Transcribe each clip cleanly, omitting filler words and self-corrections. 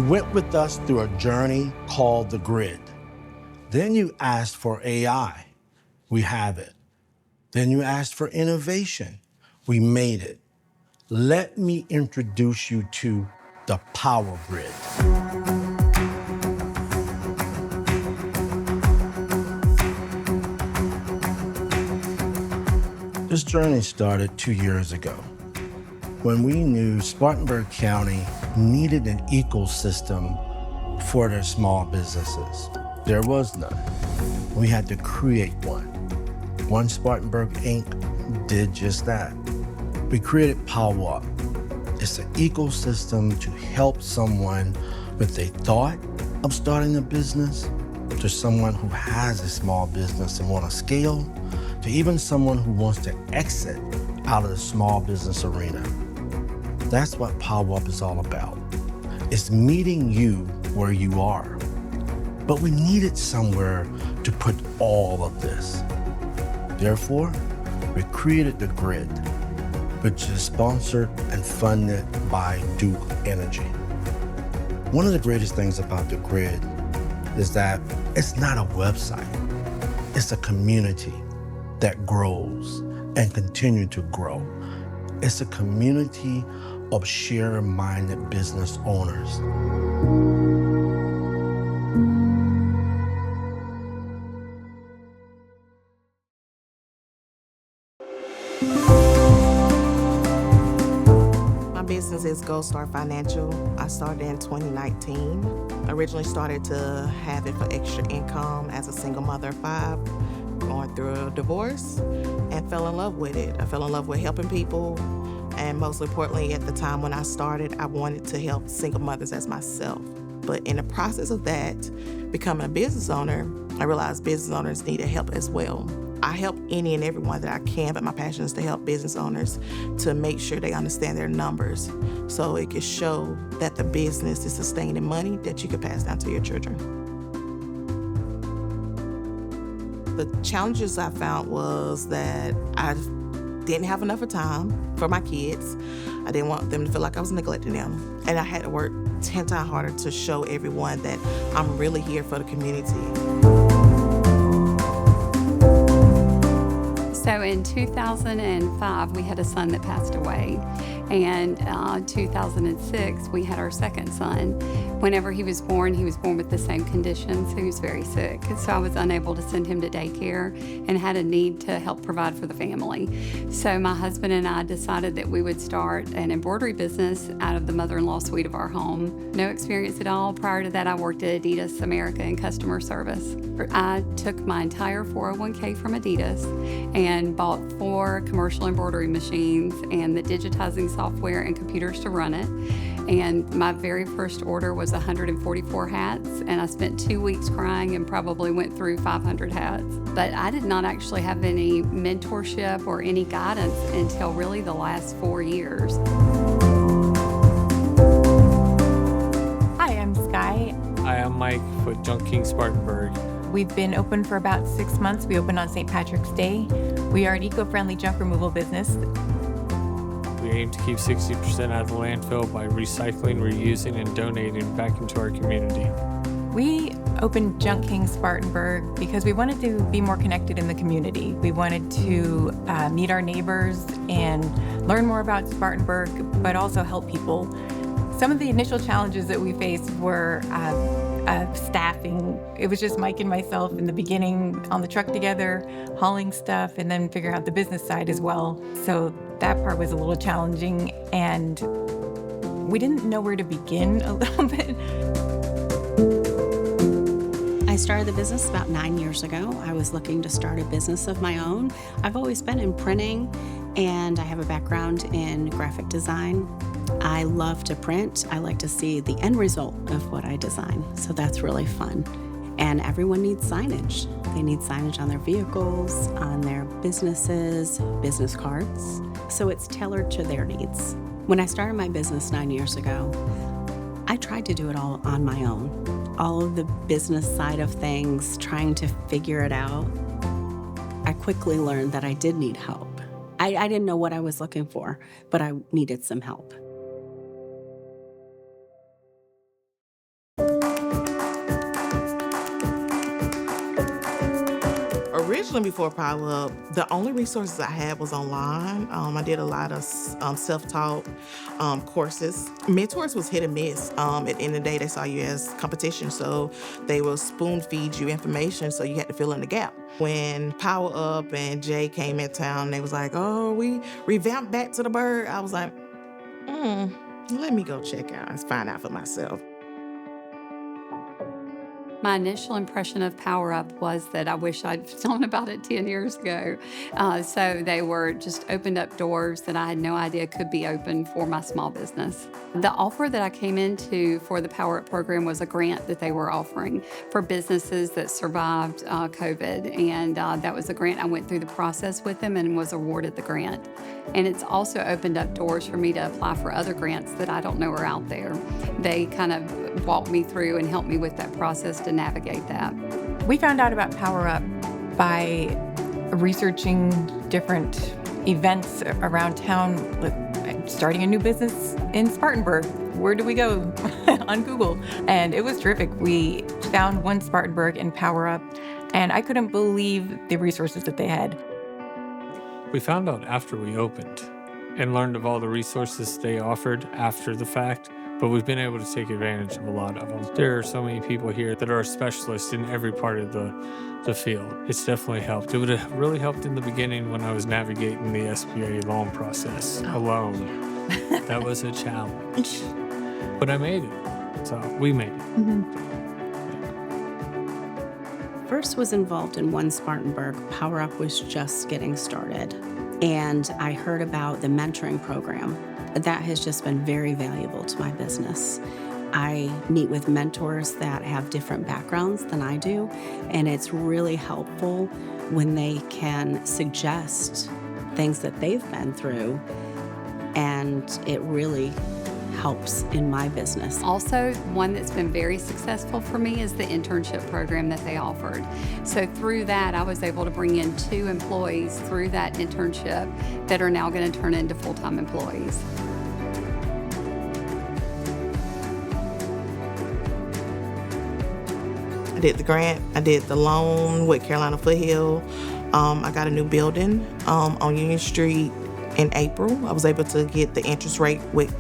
You went with us through a journey called the grid. Then you asked for AI. We have it. Then you asked for innovation. We made it. Let me introduce you to the power grid. This journey started 2 years ago when we knew Spartanburg County needed an ecosystem for their small businesses. There was none. We had to create one. OneSpartanburg Inc. did just that. We created Power Up. It's an ecosystem to help someone with a thought of starting a business, to someone who has a small business and want to scale, to even someone who wants to exit out of the small business arena. That's what Power Up is all about. It's meeting you where you are. But we needed somewhere to put all of this. Therefore, we created the grid, which is sponsored and funded by Duke Energy. One of the greatest things about the grid is that it's not a website. It's a community that grows and continue to grow. It's a community of share-minded business owners. My business is Gold Star Financial. I started in 2019. Originally started to have it for extra income as a single mother of 5, going through a divorce, and fell in love with it. I fell in love with helping people, and most importantly, at the time when I started, I wanted to help single mothers as myself. But in the process of that, becoming a business owner, I realized business owners needed help as well. I help any and everyone that I can, but my passion is to help business owners to make sure they understand their numbers so it can show that the business is sustaining money that you can pass down to your children. The challenges I found was that I didn't have enough time for my kids. I didn't want them to feel like I was neglecting them. And I had to work 10 times harder to show everyone that I'm really here for the community. So in 2005, we had a son that passed away. And 2006, we had our second son. Whenever he was born with the same conditions. He was very sick. So I was unable to send him to daycare and had a need to help provide for the family. So my husband and I decided that we would start an embroidery business out of the mother-in-law suite of our home. No experience at all. Prior to that, I worked at Adidas America in customer service. I took my entire 401k from Adidas and bought 4 commercial embroidery machines and the digitizing software and computers to run it. And my very first order was 144 hats, and I spent 2 weeks crying and probably went through 500 hats. But I did not actually have any mentorship or any guidance until really the last 4 years. Hi, I'm Sky. Hi, I'm Mike with Junk King Spartanburg. We've been open for about 6 months. We opened on St. Patrick's Day. We are an eco-friendly junk removal business. We aim to keep 60% out of the landfill by recycling, reusing, and donating back into our community. We opened Junk King Spartanburg because we wanted to be more connected in the community. We wanted to meet our neighbors and learn more about Spartanburg, but also help people. Some of the initial challenges that we faced were staffing. It was just Mike and myself in the beginning on the truck together, hauling stuff, and then figuring out the business side as well. So that part was a little challenging, and we didn't know where to begin a little bit. I started the business about 9 years ago. I was looking to start a business of my own. I've always been in printing, and I have a background in graphic design. I love to print. I like to see the end result of what I design, so that's really fun. And everyone needs signage. They need signage on their vehicles, on their businesses, business cards. So it's tailored to their needs. When I started my business 9 years ago, I tried to do it all on my own. All of the business side of things, trying to figure it out. I quickly learned that I did need help. I didn't know what I was looking for, but I needed some help. Originally, before Power Up, the only resources I had was online. I did a lot of self-taught courses. Mentors was hit and miss. At the end of the day, they saw you as competition, so they will spoon feed you information, so you had to fill in the gap. When Power Up and Jay came in town, they was like, "Oh, we revamped back to the Bird." I was like, let me go check out and find out for myself. My initial impression of Power Up was that I wish I'd known about it 10 years ago. So they were just opened up doors that I had no idea could be open for my small business. The offer that I came into for the Power Up program was a grant that they were offering for businesses that survived COVID. And that was a grant. I went through the process with them and was awarded the grant. And it's also opened up doors for me to apply for other grants that I don't know are out there. They kind of walked me through and helped me with that process to navigate that. We found out about Power Up by researching different events around town, like starting a new business in Spartanburg. Where do we go? On Google. And it was terrific. We found OneSpartanburg and Power Up, and I couldn't believe the resources that they had. We found out after we opened and learned of all the resources they offered after the fact, but we've been able to take advantage of a lot of them. There are so many people here that are specialists in every part of the field. It's definitely helped. It would have really helped in the beginning when I was navigating the SBA loan process alone. That was a challenge. But I made it. So we made it. First was involved in OneSpartanburg. Power Up was just getting started. And I heard about the mentoring program. That has just been very valuable to my business. I meet with mentors that have different backgrounds than I do, and it's really helpful when they can suggest things that they've been through, and it really helps in my business. Also, one that's been very successful for me is the internship program that they offered. So through that, I was able to bring in 2 employees through that internship that are now going to turn into full-time employees. I did the grant, I did the loan with Carolina Foothill. I got a new building on Union Street in April. I was able to get the interest rate with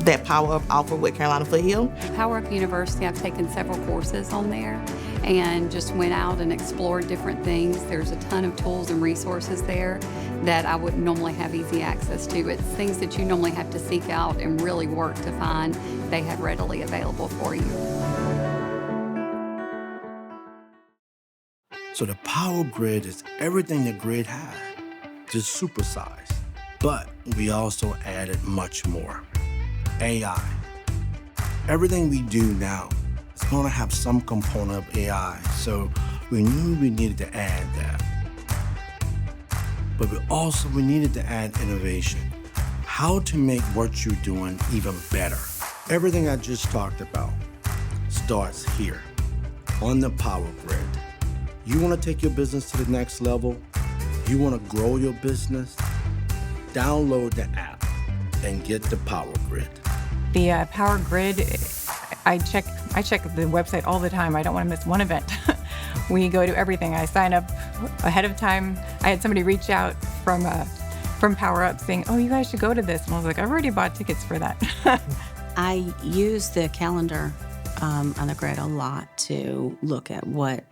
that Power Up offer with Carolina Foothill. Power Up University, I've taken several courses on there and just went out and explored different things. There's a ton of tools and resources there that I wouldn't normally have easy access to. It's things that you normally have to seek out and really work to find. They have readily available for you. So the Power Grid is everything the grid had, just supersized. But we also added much more. AI. Everything we do now is going to have some component of AI, so we knew we needed to add that. But we needed to add innovation. How to make what you're doing even better. Everything I just talked about starts here, on the Power Grid. You want to take your business to the next level? You want to grow your business? Download the app and get the Power Grid. The Power Grid, I check the website all the time. I don't want to miss one event. We go to everything. I sign up ahead of time. I had somebody reach out from Power Up saying, "Oh, you guys should go to this." And I was like, "I've already bought tickets for that." I use the calendar on the grid a lot to look at what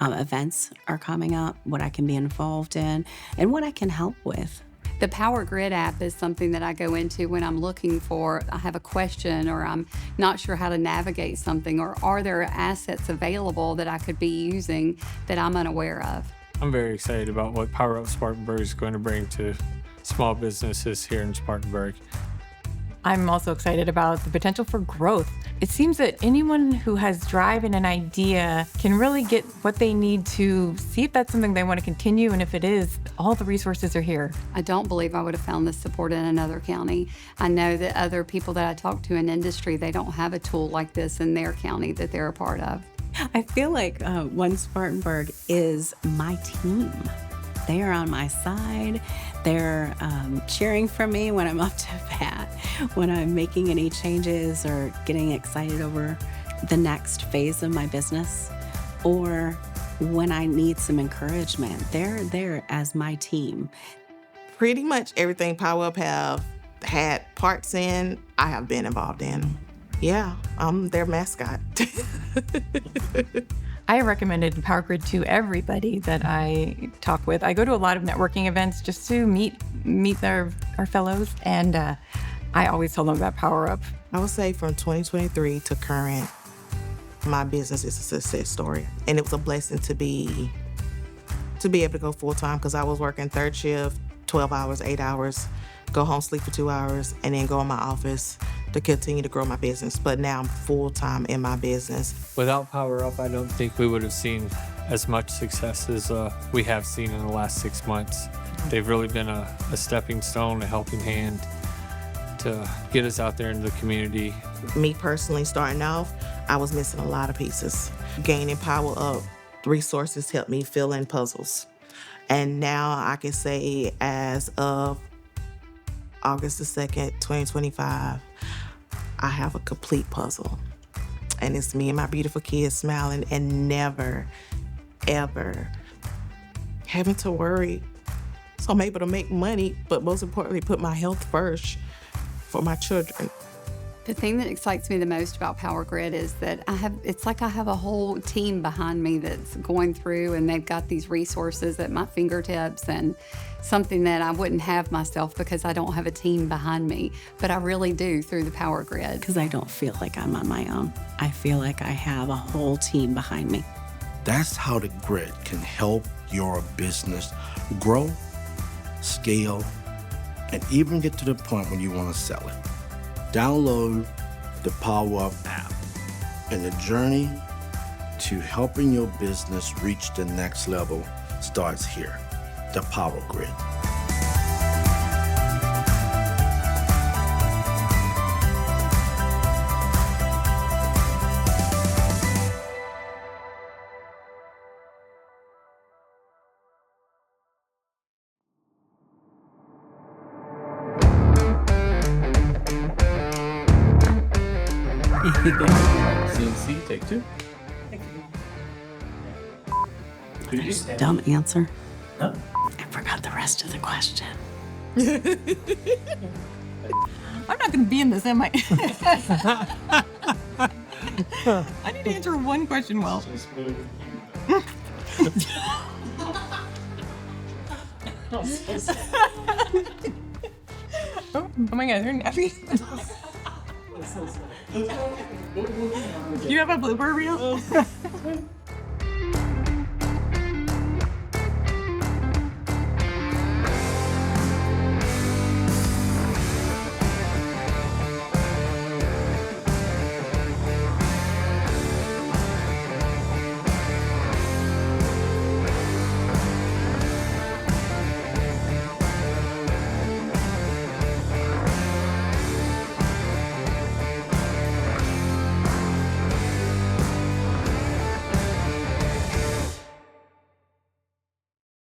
events are coming up, what I can be involved in, and what I can help with. The Power Grid app is something that I go into when I'm looking for, I have a question or I'm not sure how to navigate something, or are there assets available that I could be using that I'm unaware of? I'm very excited about what Power Up Spartanburg is going to bring to small businesses here in Spartanburg. I'm also excited about the potential for growth. It seems that anyone who has drive and an idea can really get what they need to see if that's something they want to continue, and if it is, all the resources are here. I don't believe I would have found this support in another county. I know that other people that I talk to in industry, they don't have a tool like this in their county that they're a part of. I feel like OneSpartanburg is my team. They are on my side. They're cheering for me when I'm up to bat, when I'm making any changes or getting excited over the next phase of my business, or when I need some encouragement. They're there as my team. Pretty much everything Power Up have had parts in, I have been involved in. Yeah, I'm their mascot. I recommended Power Grid to everybody that I talk with. I go to a lot of networking events just to meet our fellows, and I always tell them about Power Up. I would say from 2023 to current, my business is a success story. And it was a blessing to be able to go full time, because I was working third shift, 12 hours, 8 hours, go home, sleep for 2 hours, and then go in my office to continue to grow my business. But now I'm full time in my business. Without Power Up, I don't think we would have seen as much success as we have seen in the last 6 months. They've really been a stepping stone, a helping hand to get us out there into the community. Me personally, starting off, I was missing a lot of pieces. Gaining Power Up resources helped me fill in puzzles. And now I can say, as of August the 2nd, 2025, I have a complete puzzle. And it's me and my beautiful kids smiling and never, ever having to worry. So I'm able to make money, but most importantly, put my health first for my children. The thing that excites me the most about Power Grid is that it's like I have a whole team behind me that's going through, and they've got these resources at my fingertips, and something that I wouldn't have myself because I don't have a team behind me, but I really do through the Power Grid. Because I don't feel like I'm on my own. I feel like I have a whole team behind me. That's how the grid can help your business grow, scale, and even get to the point when you want to sell it. Download the Power Up app, and the journey to helping your business reach the next level starts here. The Power Grid. CNC, take two. Dumb answer. I forgot the rest of the question. I'm not going to be in this, am I? I need to answer one question well. Oh my God, they're nappy. You have a blooper reel?